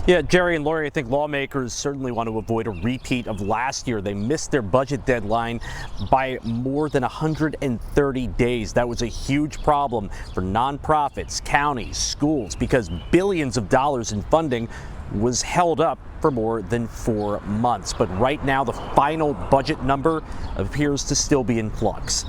Yeah, Jerry and Lori, I think lawmakers certainly want to avoid a repeat of last year. They missed their budget deadline by more than 130 days. That was a huge problem for nonprofits, counties, schools, because billions of dollars in funding was held up for more than 4 months. But right now, the final budget number appears to still be in flux.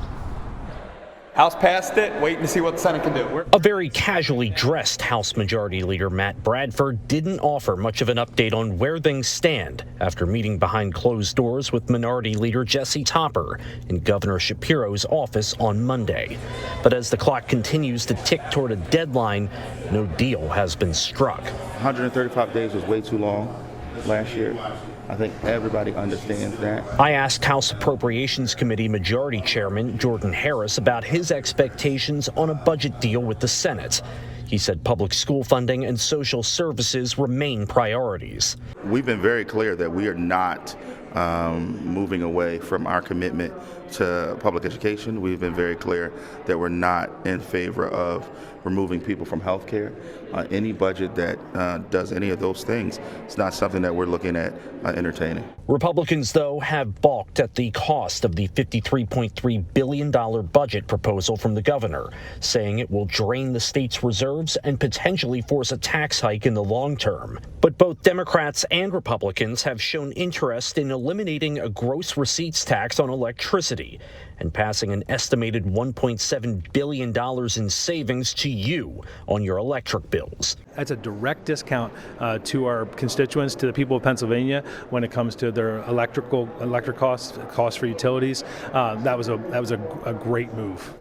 House passed it, waiting to see what the Senate can do. A very casually dressed House Majority Leader Matt Bradford didn't offer much of an update on where things stand after meeting behind closed doors with Minority Leader Jesse Topper in Governor Shapiro's office on Monday. But as the clock continues to tick toward a deadline, no deal has been struck. 135 days was way too long last year. I think everybody understands that. I asked House Appropriations Committee Majority Chairman Jordan Harris about his expectations on a budget deal with the Senate. He said public school funding and social services remain priorities. We've been very clear that we are not moving away from our commitment to public education. We've been very clear that we're not in favor of removing people from health care. Any budget that does any of those things, it's not something that we're looking at entertaining. Republicans, though, have balked at the cost of the $53.3 billion budget proposal from the governor, saying it will drain the state's reserves and potentially force a tax hike in the long term. But both Democrats and Republicans have shown interest in eliminating a gross receipts tax on electricity and passing an estimated $1.7 billion in savings to you on your electric bills. That's a direct discount to our constituents, to the people of Pennsylvania, when it comes to their electric costs for utilities. That was a great move.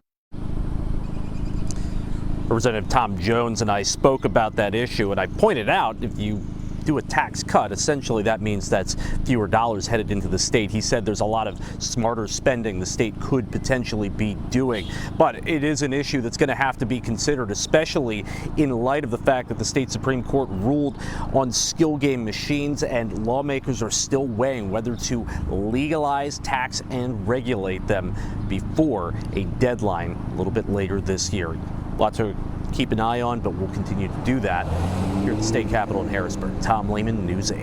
Representative Tom Jones and I spoke about that issue, and I pointed out if you do a tax cut, essentially that means that's fewer dollars headed into the state. He said there's a lot of smarter spending the state could potentially be doing, but it is an issue that's going to have to be considered, especially in light of the fact that the state Supreme Court ruled on skill game machines, and lawmakers are still weighing whether to legalize, tax, and regulate them before a deadline a little bit later this year. Lots to keep an eye on, but we'll continue to do that here at the state capitol in Harrisburg. Tom Lehman, News 8.